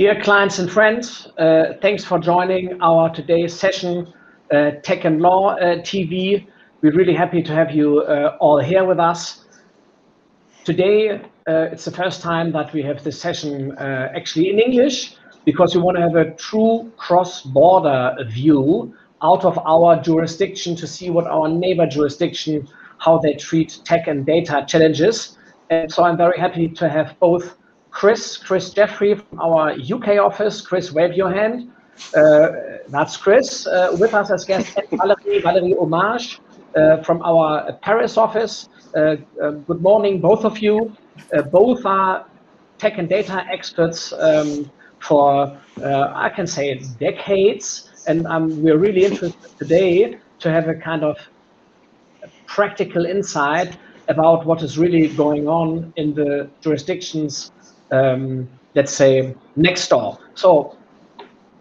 Dear clients and friends, thanks for joining our today's session, Tech and Law TV. We're really happy to have you all here with us. Today, it's the first time that we have this session actually in English, because we want to have a true cross-border view out of our jurisdiction to see what our neighbor jurisdiction, how they treat tech and data challenges. And so I'm very happy to have both Chris Jeffery from our UK office. Chris, wave your hand. That's Chris. With us as guest, Valérie Aumage from our Paris office. Good morning, both of you. Both are tech and data experts for, I can say, decades. And we're really interested today to have a kind of practical insight about what is really going on in the jurisdictions, let's say, next door. So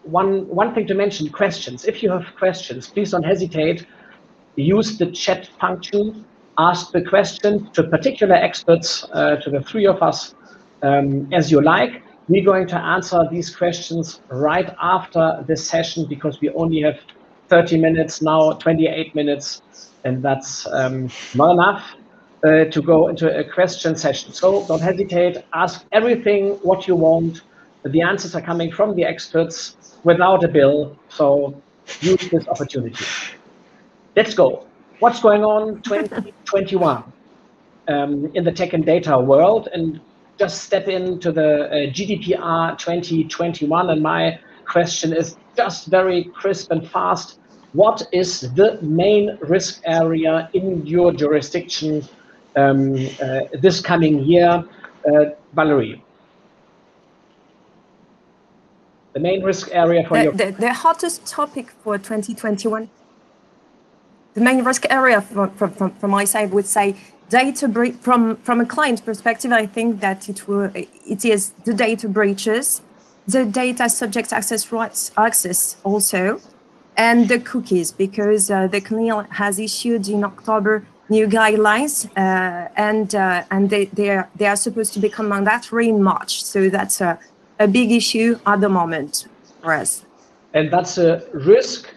one thing to mention, questions. If you have questions, please don't hesitate. Use the chat function. Ask the question to particular experts, to the three of us, as you like. We're going to answer these questions right after this session, because we only have 30 minutes now, 28 minutes, and that's not enough to go into a question session. So don't hesitate, ask everything what you want. The answers are coming from the experts without a bill, so use this opportunity. Let's go. What's going on 2021 in the tech and data world? And just step into the GDPR 2021, and my question is just very crisp and fast. What is the main risk area in your jurisdiction this coming year? Valérie. The main risk area for the hottest topic for 2021. The main risk area from my side would say data breach. From a client perspective, I think that it is the data breaches, the data subject access rights access also, and the cookies, because the CNIL has issued in October new guidelines, and they are supposed to become mandatory in March. So that's a big issue at the moment for us. And that's a risk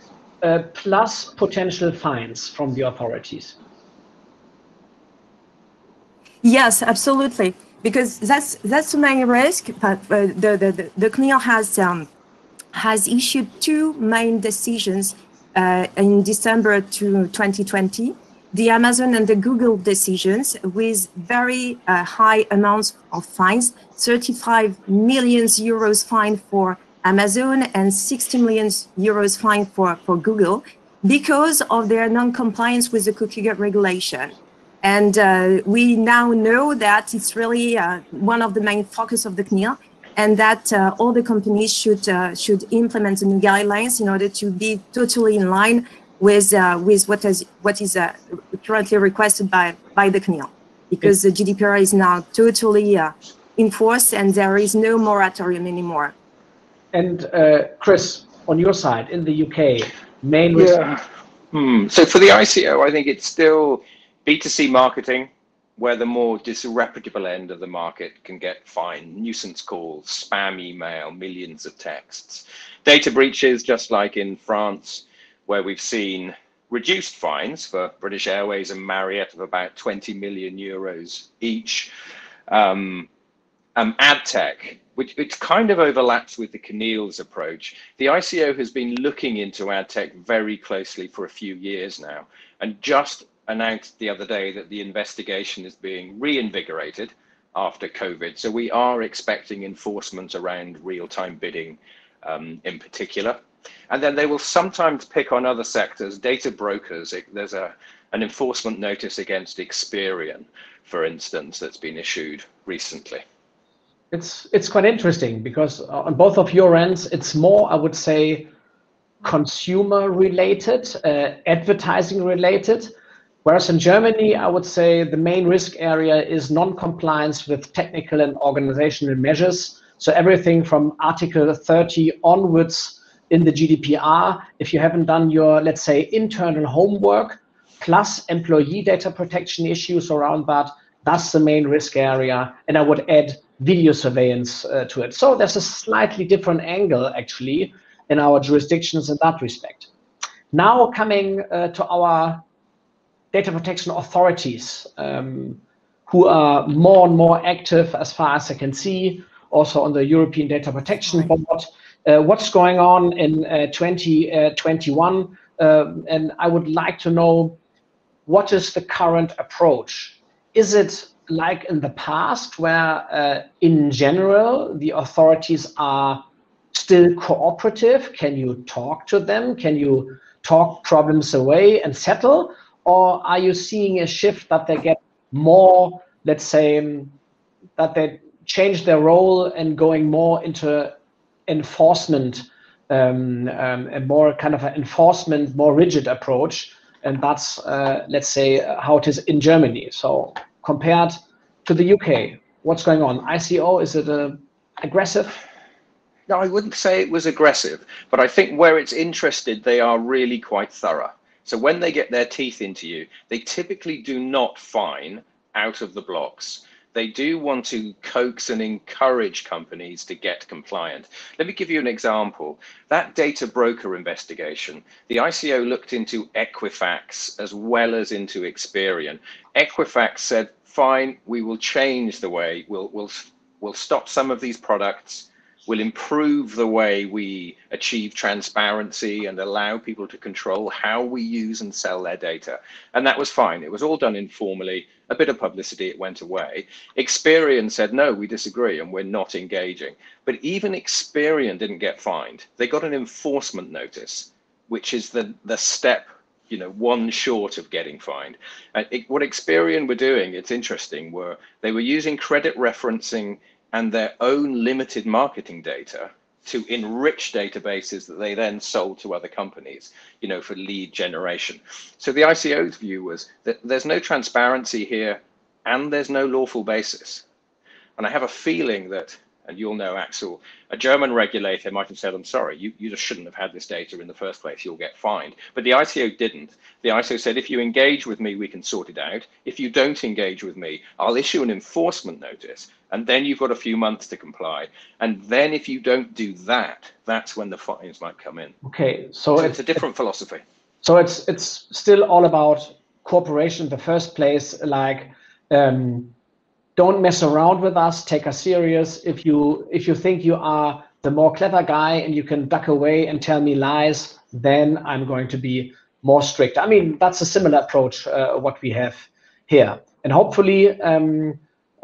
plus potential fines from the authorities. Yes, absolutely, because that's the main risk. But the CNIL has issued two main decisions in December 2020. The Amazon and the Google decisions, with very high amounts of fines, 35 million euros fine for Amazon and 60 million euros fine for Google, because of their non-compliance with the cookie regulation. And we now know that it's really one of the main focus of the CNIL, and that all the companies should implement the new guidelines in order to be totally in line with what is currently requested by the CNIL, because the GDPR is now totally enforced and there is no moratorium anymore. And Chris, on your side in the UK, main risk. Yeah. So for the ICO, I think it's still B2C marketing, where the more disreputable end of the market can get fined, nuisance calls, spam email, millions of texts. Data breaches, just like in France, where we've seen reduced fines for British Airways and Marriott of about 20 million euros each. Ad tech, which kind of overlaps with the CNIL's approach. The ICO has been looking into ad tech very closely for a few years now, and just announced the other day that the investigation is being reinvigorated after COVID. So we are expecting enforcement around real-time bidding in particular. And then they will sometimes pick on other sectors, data brokers. There's an enforcement notice against Experian, for instance, that's been issued recently. It's quite interesting, because on both of your ends, it's more, I would say, consumer related, advertising related. Whereas in Germany, I would say the main risk area is non-compliance with technical and organizational measures. So everything from Article 30 onwards in the GDPR, if you haven't done your, let's say, internal homework, plus employee data protection issues around that, that's the main risk area. And I would add video surveillance to it. So there's a slightly different angle actually in our jurisdictions in that respect. Now coming to our data protection authorities, who are more and more active as far as I can see, also on the European Data Protection Board. What's going on in 2021? And I would like to know, what is the current approach? Is it like in the past where in general the authorities are still cooperative? Can you talk to them? Can you talk problems away and settle? Or are you seeing a shift that they get more, let's say, that they change their role and going more into enforcement, a more kind of an enforcement, more rigid approach? And that's, let's say, how it is in Germany. So compared to the UK, what's going on? ICO, is it aggressive? No, I wouldn't say it was aggressive, but I think where it's interested, they are really quite thorough. So when they get their teeth into you, they typically do not fine out of the blocks. They do want to coax and encourage companies to get compliant. Let me give you an example. That data broker investigation, the ICO looked into Equifax as well as into Experian. Equifax said, fine, we will change the way, we'll stop some of these products, will improve the way we achieve transparency and allow people to control how we use and sell their data. And that was fine. It was all done informally, a bit of publicity, it went away. Experian said, no, we disagree and we're not engaging. But even Experian didn't get fined. They got an enforcement notice, which is the step, you know, one short of getting fined. What Experian were doing, it's interesting, they were using credit referencing and their own limited marketing data to enrich databases that they then sold to other companies, you know, for lead generation. So the ICO's view was that there's no transparency here and there's no lawful basis. And I have a feeling that, and you'll know, Axel, a German regulator might have said, I'm sorry, you just shouldn't have had this data in the first place, you'll get fined. But the ICO didn't. The ICO said, if you engage with me, we can sort it out. If you don't engage with me, I'll issue an enforcement notice. And then you've got a few months to comply. And then if you don't do that, that's when the fines might come in. Okay, so it's a different philosophy. So it's still all about cooperation in the first place, like, don't mess around with us, take us serious. If you think you are the more clever guy and you can duck away and tell me lies, then I'm going to be more strict. I mean, that's a similar approach what we have here. And hopefully,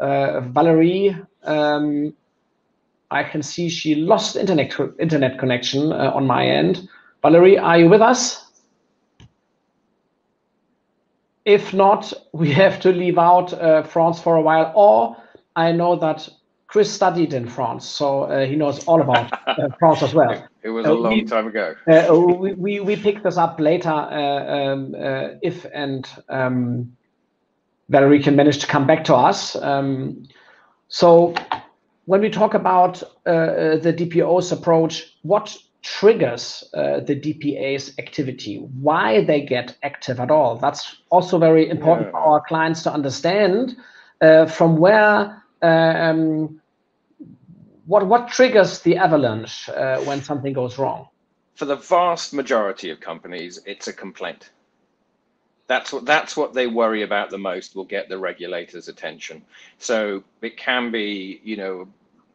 Valérie, I can see she lost internet connection on my end. Valérie, are you with us? If not, we have to leave out France for a while, or I know that Chris studied in France, so he knows all about France as well. It was a long time ago. We pick this up later if and Valérie can manage to come back to us. So when we talk about the DPO's approach, what triggers the DPA's activity, why they get active at all? That's also very important for our clients to understand from where, what triggers the avalanche when something goes wrong. For the vast majority of companies, it's a complaint. That's what they worry about the most, will get the regulator's attention. So it can be, you know,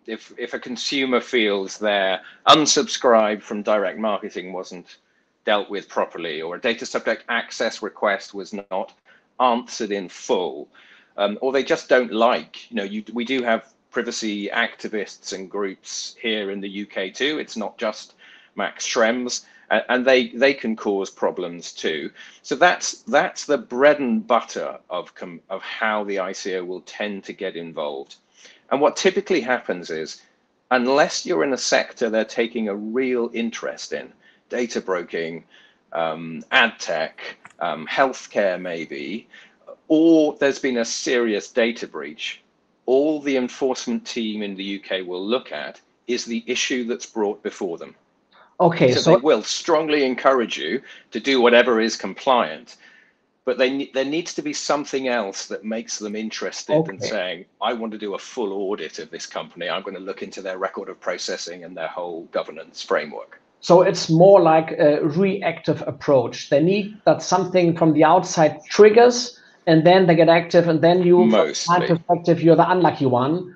if a consumer feels their unsubscribe from direct marketing wasn't dealt with properly, or a data subject access request was not answered in full, or they just don't like, you know, we do have privacy activists and groups here in the UK too. It's not just Max Schrems, and they can cause problems too. So that's the bread and butter of how the ICO will tend to get involved. And what typically happens is, unless you're in a sector they're taking a real interest in, data broking, ad tech, healthcare maybe, or there's been a serious data breach, all the enforcement team in the UK will look at is the issue that's brought before them. Okay, so they will strongly encourage you to do whatever is compliant. but there needs to be something else that makes them interested in saying, I want to do a full audit of this company. I'm going to look into their record of processing and their whole governance framework. So it's more like a reactive approach. They need that something from the outside triggers, and then they get active, and then you, from my perspective, you're the unlucky one.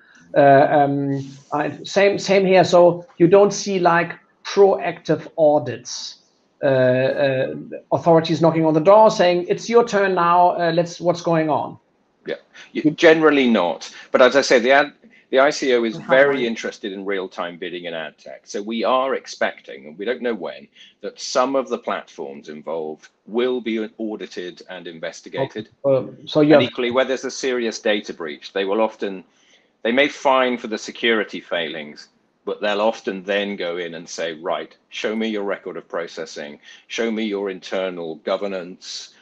Same here. So you don't see like proactive audits. Authorities knocking on the door saying, it's your turn now, what's going on? Yeah, generally not. But as I say, the ICO is very interested in real-time bidding in ad tech. So we are expecting, and we don't know when, that some of the platforms involved will be audited and investigated. And equally, where there's a serious data breach, they may fine for the security failings, but they'll often then go in and say, right, show me your record of processing, show me your internal governance,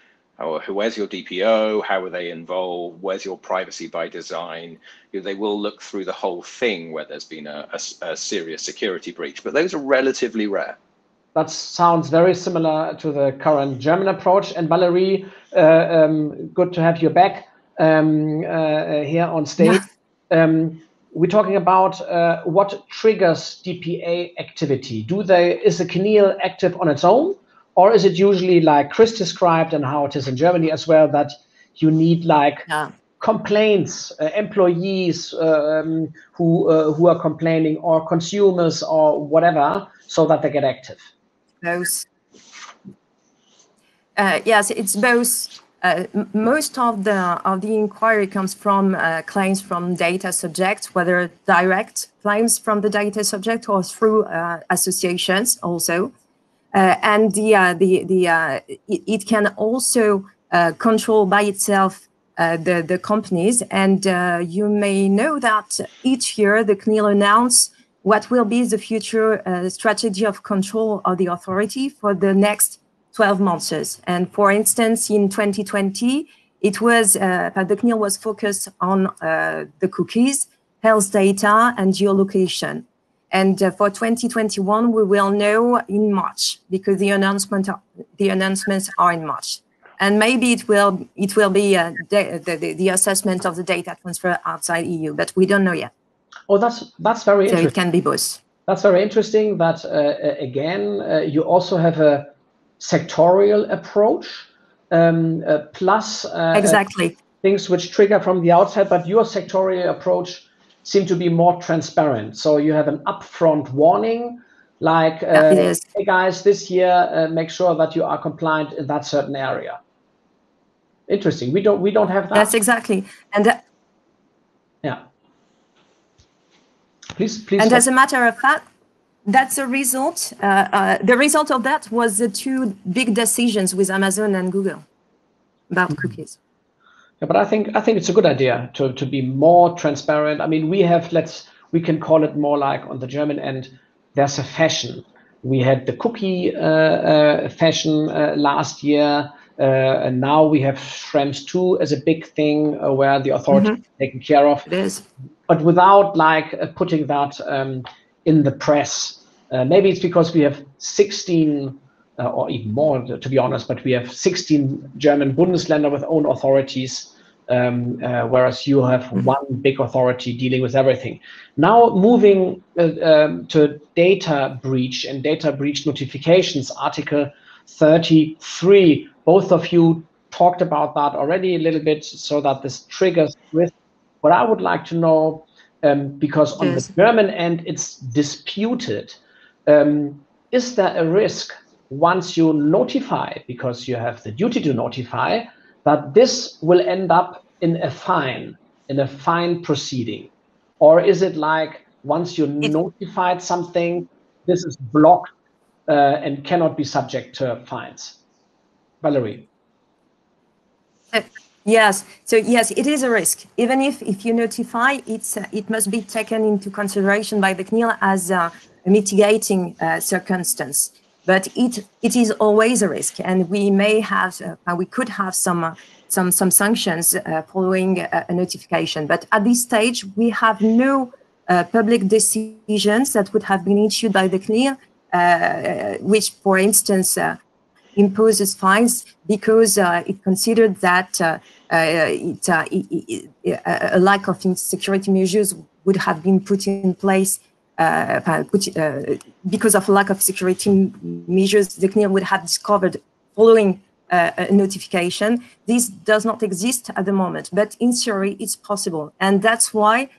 where's your DPO, how are they involved, where's your privacy by design. They will look through the whole thing where there's been a serious security breach, but those are relatively rare. That sounds very similar to the current German approach. And Valérie, good to have you back here on stage. Yeah. We're talking about what triggers DPA activity. Is the CNIL active on its own, or is it usually like Chris described and how it is in Germany as well, that you need like complaints, employees who are complaining, or consumers or whatever, so that they get active? Both. Yes, it's both. Most of the inquiry comes from claims from data subjects, whether direct claims from the data subject or through associations also. And it can also control by itself the companies. And you may know that each year the CNIL announces what will be the future strategy of control of the authority for the next 12 months. And for instance, in 2020, it was the CNIL was focused on the cookies, health data, and geolocation. And for 2021, we will know in March, because the announcements are in March. And maybe it will be the assessment of the data transfer outside EU, but we don't know yet. Oh, that's very interesting. So it can be both. That's very interesting. That again, you also have a sectorial approach, plus exactly things which trigger from the outside, but your sectorial approach seems to be more transparent. So you have an upfront warning, like, hey guys, this year, make sure that you are compliant in that certain area. Interesting. We don't have that. That's exactly. And yeah. Please. And as a matter of fact, that's a result. The result of that was the two big decisions with Amazon and Google about cookies. Yeah, but I think it's a good idea to be more transparent. I mean, we can call it more like on the German end, there's a fashion. We had the cookie fashion last year, and now we have Schrems II as a big thing where the authority is taken care of. It is. But without like putting that in the press. Maybe it's because we have 16 or even more, to be honest, but we have 16 German Bundesländer with own authorities, whereas you have one big authority dealing with everything. Now moving to data breach and data breach notifications, Article 33. Both of you talked about that already a little bit, so that this triggers risk. What I would like to know, because on the German end it's disputed, is there a risk once you notify, because you have the duty to notify, that this will end up in a fine proceeding? Or is it like once you notified something, this is blocked and cannot be subject to fines? Valérie. Yes. So yes, it is a risk. Even if you notify, it must be taken into consideration by the CNIL as a mitigating circumstance. But it is always a risk, and we may have we could have some sanctions following a notification. But at this stage, we have no public decisions that would have been issued by the CNIL, which, for instance, imposes fines because it considered that a lack of security measures would have been put in place because of lack of security measures. The CNIL would have discovered following a notification. This does not exist at the moment, but in theory it's possible, and that's why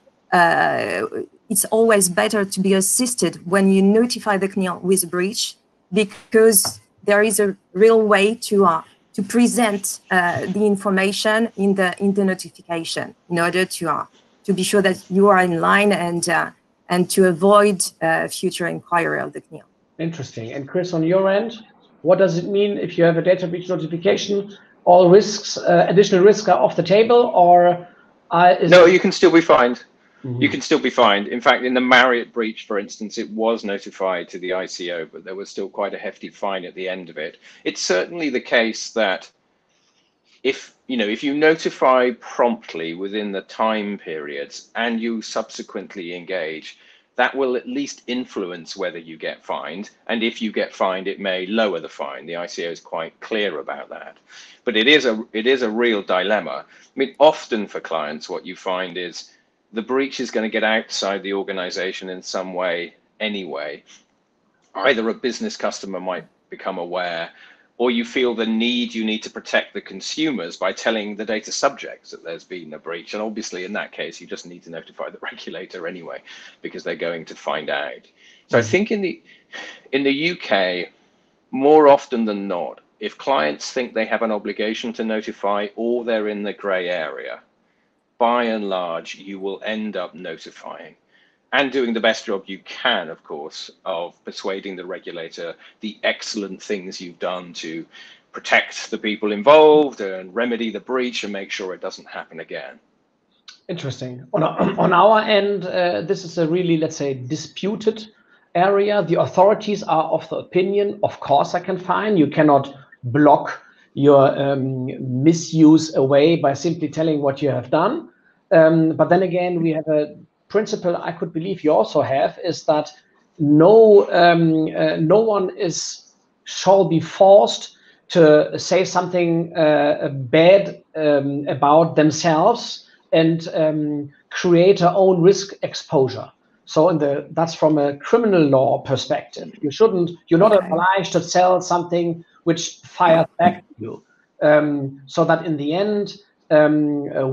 it's always better to be assisted when you notify the CNIL with a breach, because there is a real way to present the information in the notification in order to be sure that you are in line and to avoid future inquiry of the CNIL. Interesting. And Chris, on your end, what does it mean if you have a data breach notification? All risks, additional risks are off the table, or no? You can still be fined. Mm-hmm. You can still be fined. In fact, in the Marriott breach, for instance, it was notified to the ICO, but there was still quite a hefty fine at the end of it. It's certainly the case that if you notify promptly within the time periods and you subsequently engage, that will at least influence whether you get fined. And if you get fined, it may lower the fine. The ICO is quite clear about that. But it is a real dilemma. I mean, often for clients, what you find is the breach is going to get outside the organization in some way anyway. Either a business customer might become aware, or you feel the need to protect the consumers by telling the data subjects that there's been a breach. And obviously in that case, you just need to notify the regulator anyway, because they're going to find out. So I think in the UK, more often than not, if clients think they have an obligation to notify or they're in the gray area, by and large, you will end up notifying and doing the best job you can, of course, of persuading the regulator the excellent things you've done to protect the people involved and remedy the breach and make sure it doesn't happen again. Interesting. On our end, this is a really, let's say, disputed area. The authorities are of the opinion, of course, I can fine. You cannot block your misuse away by simply telling what you have done. But then again, we have a principle I could believe you also have, is that no one shall be forced to say something bad about themselves and create their own risk exposure. So that's from a criminal law perspective. You're not obliged to sell something which fires back to you. So that in the end,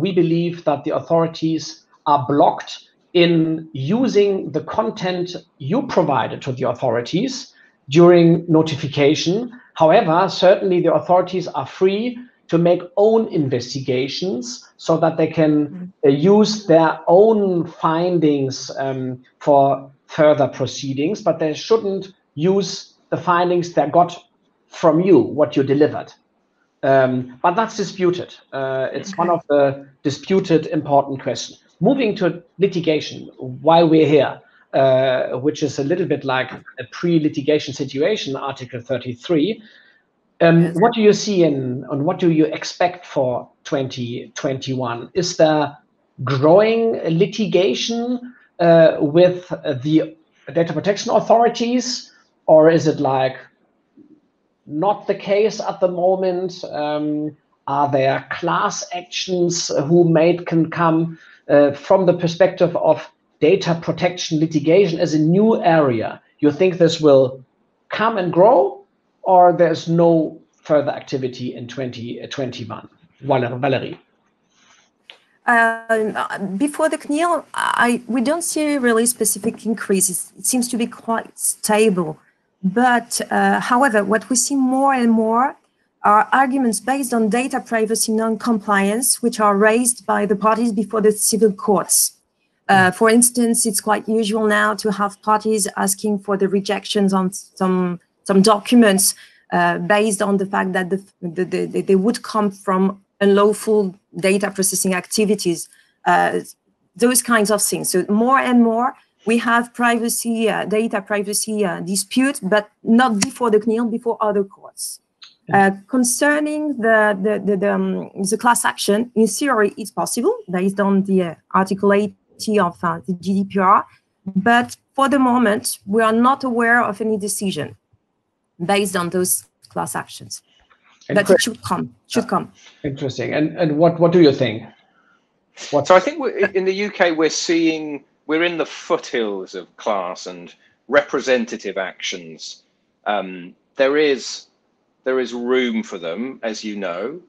we believe that the authorities are blocked in using the content you provided to the authorities during notification. However, certainly the authorities are free to make own investigations so that they can use their own findings for further proceedings, but they shouldn't use the findings they got from you, what you delivered. But that's disputed. It's one of the disputed important questions. Moving to litigation, why we're here, which is a little bit like a pre-litigation situation, Article 33. What do you see and what do you expect for 2021? Is there growing litigation with the data protection authorities, or is it like not the case at the moment? Are there class actions can come from the perspective of data protection litigation as a new area? You think this will come and grow, or there's no further activity in 2021? Valérie. Before the CNIL, we don't see really specific increases. It seems to be quite stable. But however, what we see more and more are arguments based on data privacy non-compliance, which are raised by the parties before the civil courts. For instance, it's quite usual now to have parties asking for the rejections on some documents based on the fact that they would come from unlawful data processing activities, those kinds of things. So more and more, we have data privacy dispute, but not before the CNIL, before other courts. Concerning the class action, in theory, it's possible based on the Article 80 of the GDPR, but for the moment, we are not aware of any decision based on those class actions. And But it should come. Interesting. And what do you think? So I think in the UK, we're in the foothills of class and representative actions. There is room for them, as you know.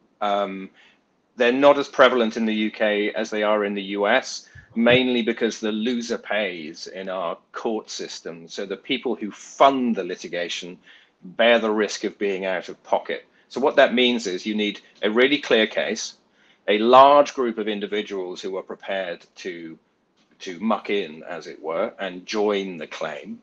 They're not as prevalent in the UK as they are in the US, mainly because the loser pays in our court system. So the people who fund the litigation bear the risk of being out of pocket. So what that means is you need a really clear case, a large group of individuals who are prepared to muck in, as it were, and join the claim.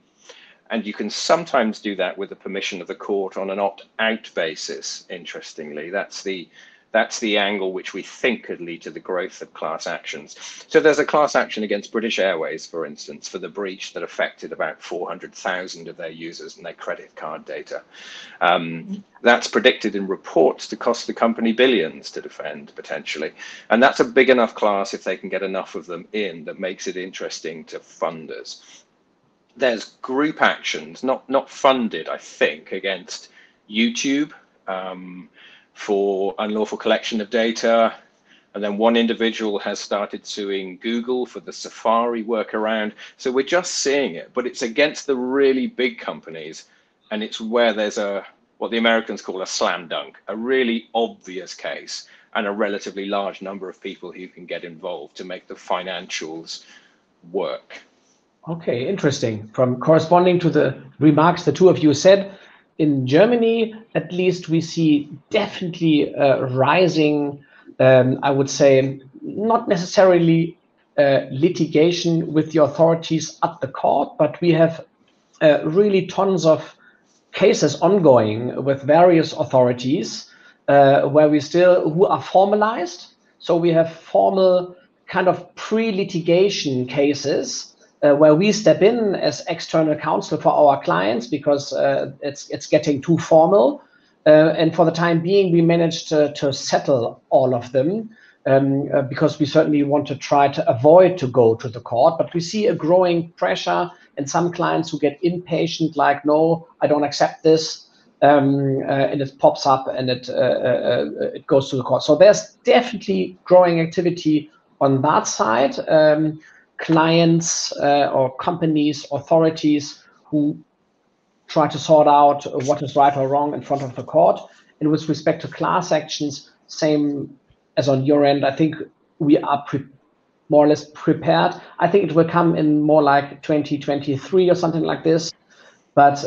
And you can sometimes do that with the permission of the court on an opt-out basis, interestingly. That's the angle which we think could lead to the growth of class actions. So there's a class action against British Airways, for instance, for the breach that affected about 400,000 of their users and their credit card data. That's predicted in reports to cost the company billions to defend, potentially. And that's a big enough class, if they can get enough of them in, that makes it interesting to funders. There's group actions, not funded, I think, against YouTube, for unlawful collection of data. And then one individual has started suing Google for the Safari workaround. So we're just seeing it, but it's against the really big companies. And it's where there's what the Americans call a slam dunk, a really obvious case and a relatively large number of people who can get involved to make the financials work. Okay, interesting. From corresponding to the remarks the two of you said, in Germany, at least, we see definitely rising, I would say, not necessarily litigation with the authorities at the court, but we have really tons of cases ongoing with various authorities who are formalized. So we have formal kind of pre-litigation cases where we step in as external counsel for our clients because it's getting too formal. And for the time being, we managed to settle all of them because we certainly want to try to avoid to go to the court. But we see a growing pressure and some clients who get impatient, like, no, I don't accept this. And it pops up and it goes to the court. So there's definitely growing activity on that side. Clients or companies, authorities who try to sort out what is right or wrong in front of the court. And with respect to class actions, same as on your end, I think we are more or less prepared. I think it will come in more like 2023 or something like this. But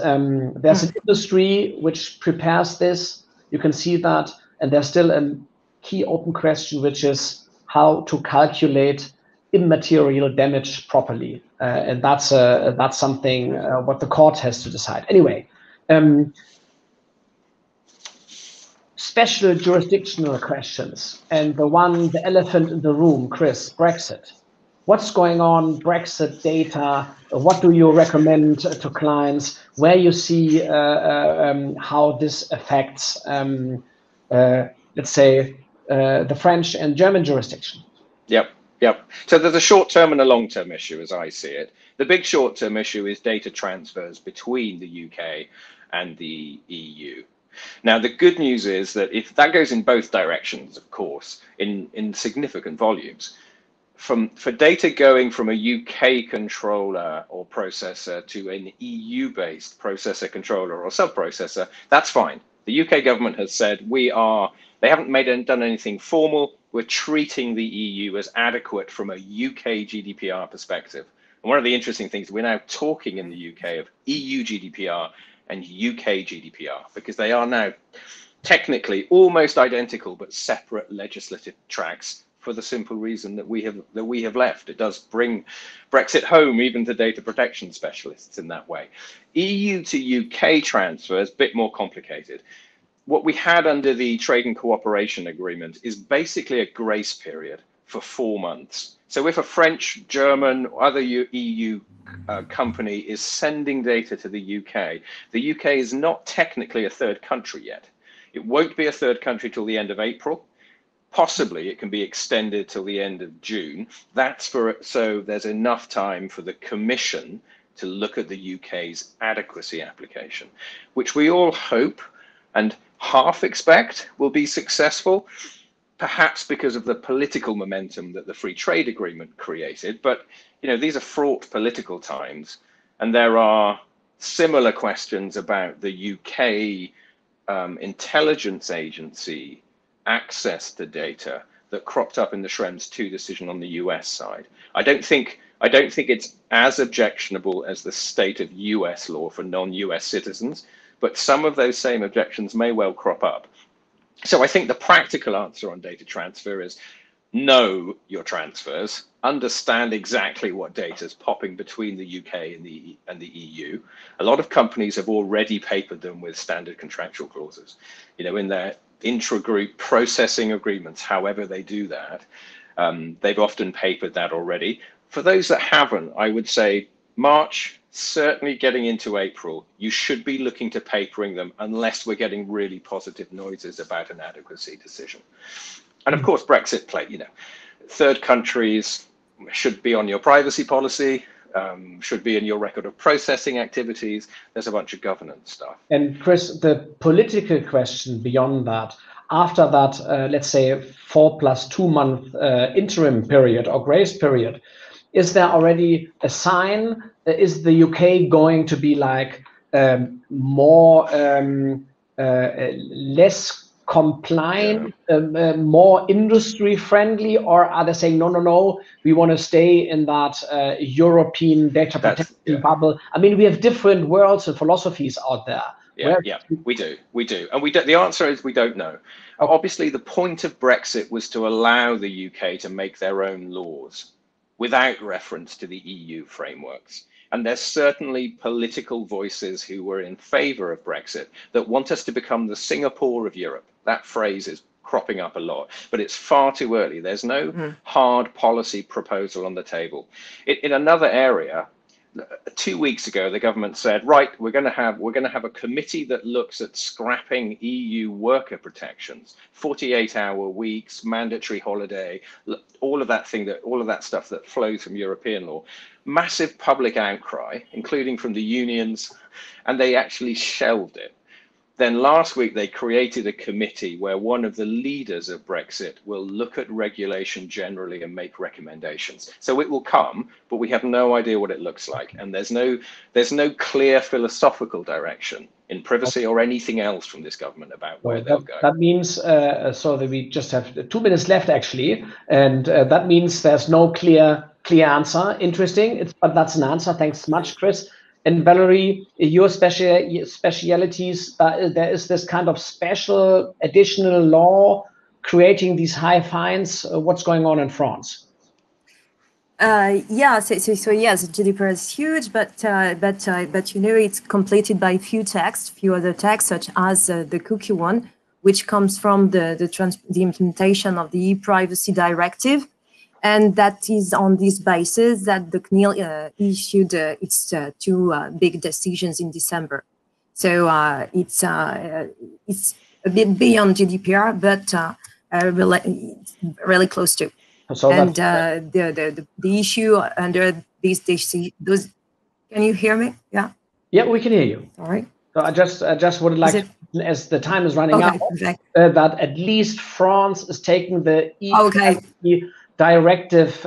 there's an industry which prepares this. You can see that. And there's still a key open question, which is how to calculate immaterial damage properly, and that's something what the court has to decide. Anyway, special jurisdictional questions, and the elephant in the room, Chris, Brexit. What's going on? Brexit data. What do you recommend to clients? Where you see how this affects, let's say, the French and German jurisdiction? Yep. So there's a short-term and a long-term issue, as I see it. The big short-term issue is data transfers between the UK and the EU. Now, the good news is that if that goes in both directions, of course, in significant volumes, for data going from a UK controller or processor to an EU-based processor, controller, or sub-processor, that's fine. The UK government has said they haven't done anything formal. We're treating the EU as adequate from a UK GDPR perspective. And one of the interesting things, we're now talking in the UK of EU GDPR and UK GDPR, because they are now technically almost identical, but separate legislative tracks for the simple reason that we have left. It does bring Brexit home, even to data protection specialists in that way. EU to UK transfers, a bit more complicated. What we had under the Trade and Cooperation Agreement is basically a grace period for 4 months. So if a French, German, or other EU company is sending data to the UK is not technically a third country yet. It won't be a third country till the end of April. Possibly it can be extended till the end of June. So there's enough time for the Commission to look at the UK's adequacy application, which we all hope and half expect will be successful, perhaps because of the political momentum that the free trade agreement created. But these are fraught political times, and there are similar questions about the UK intelligence agency access to data that cropped up in the Schrems II decision on the US side. I don't think it's as objectionable as the state of US law for non-US citizens, but some of those same objections may well crop up. So I think the practical answer on data transfer is know your transfers, understand exactly what data is popping between the UK and the EU. A lot of companies have already papered them with standard contractual clauses, in their intra-group processing agreements, however they do that. They've often papered that already. For those that haven't, I would say March, certainly getting into April, you should be looking to papering them unless we're getting really positive noises about an adequacy decision. And of course, BREXIT third countries should be on your privacy policy, should be in your record of processing activities. There's a bunch of governance stuff. And Chris, the political question beyond that, after that, let's say 4 + 2 month interim period or grace period, is there already a sign? Is the UK going to be like more less compliant, more industry friendly, or are they saying no, we want to stay in that European data protection bubble? I mean, we have different worlds and philosophies out there. We do, and the answer is we don't know. Okay. Obviously, the point of Brexit was to allow the UK to make their own laws without reference to the EU frameworks. And there's certainly political voices who were in favor of Brexit that want us to become the Singapore of Europe. That phrase is cropping up a lot, but it's far too early. There's no hard policy proposal on the table. In another area, 2 weeks ago, the government said, right, we're going to have a committee that looks at scrapping EU worker protections, 48-hour weeks, mandatory holiday, all of that stuff that flows from European law. Massive public outcry, including from the unions, and they actually shelved it. Then last week, they created a committee where one of the leaders of Brexit will look at regulation generally and make recommendations. So it will come, but we have no idea what it looks like. And there's no clear philosophical direction in privacy or anything else from this government about where they'll go. That means, so that we just have 2 minutes left, actually. And that means there's no clear answer. Interesting, but that's an answer. Thanks much, Chris. And Valérie, your specialities, there is this kind of special additional law creating these high fines. What's going on in France? Yes, GDPR is huge, but it's completed by few other texts, such as the cookie one, which comes from the implementation of the e-privacy directive. And that is on this basis that the CNIL issued its 2 big decisions in December. So it's a bit beyond GDPR, but really close to. So and the issue under these those, can you hear me? Yeah. Yeah, we can hear you. All right. So I just would like, as the time is running out, that at least France is taking the directive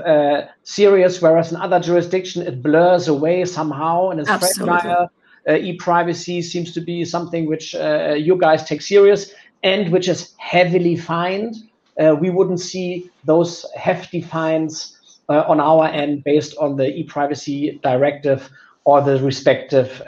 serious, whereas in other jurisdictions it blurs away somehow and is fragile. E-privacy seems to be something which you guys take serious and which is heavily fined. We wouldn't see those hefty fines on our end based on the e-privacy directive or the respective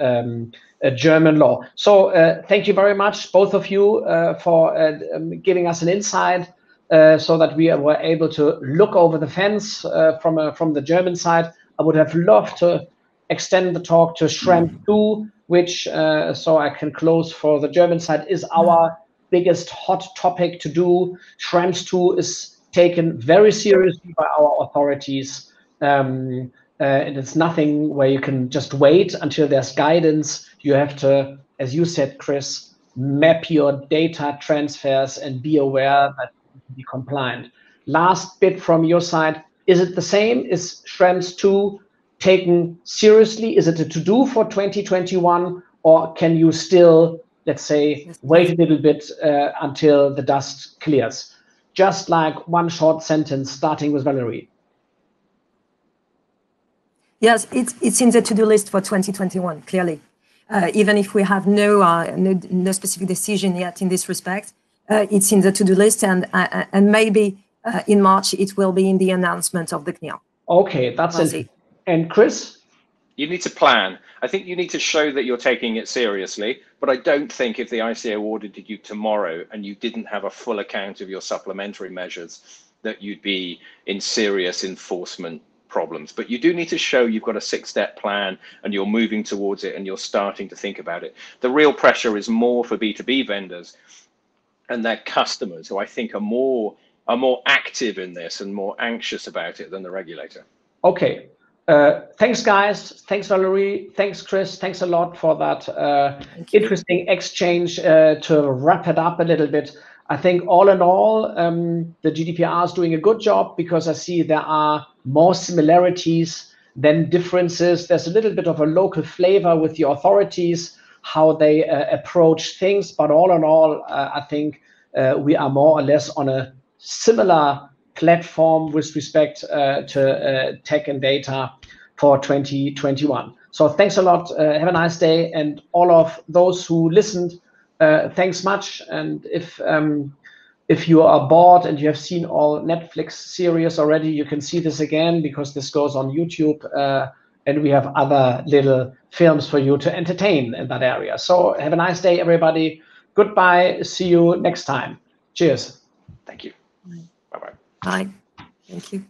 German law. So thank you very much, both of you, for giving us an insight so that we were able to look over the fence from the German side. I would have loved to extend the talk to Schrems II, which, so I can close for the German side, is our biggest hot topic to do. Schrems II is taken very seriously by our authorities. And it's nothing where you can just wait until there's guidance. You have to, as you said, Chris, map your data transfers and be aware that you can be compliant. Last bit from your side, is it the same? Is Schrems II taken seriously? Is it a to-do for 2021, or can you still let's say, Yes. wait a little bit until the dust clears? Just like one short sentence, starting with Valérie. Yes, it's in the to-do list for 2021, clearly. Even if we have no specific decision yet in this respect, it's in the to-do list, and maybe in March it will be in the announcement of the CNIL. Okay, that's it. And Chris? You need to plan. I think you need to show that you're taking it seriously, but I don't think if the ICO audited you tomorrow and you didn't have a full account of your supplementary measures, that you'd be in serious enforcement problems. But you do need to show you've got a 6-step plan and you're moving towards it and you're starting to think about it. The real pressure is more for B2B vendors and their customers, who I think are more active in this and more anxious about it than the regulator. Okay. Thanks, guys. Thanks, Valérie. Thanks, Chris. Thanks a lot for that interesting exchange. To wrap it up a little bit, I think all in all, the GDPR is doing a good job, because I see there are more similarities than differences. There's a little bit of a local flavor with the authorities, how they approach things. But all in all, I think we are more or less on a similar platform with respect to tech and data for 2021. So thanks a lot. Have a nice day. And all of those who listened, thanks much. And if you are bored and you have seen all Netflix series already, you can see this again, because this goes on YouTube, and we have other little films for you to entertain in that area. So have a nice day, everybody. Goodbye. See you next time. Cheers. Thank you. Bye-bye. Bye. Thank you.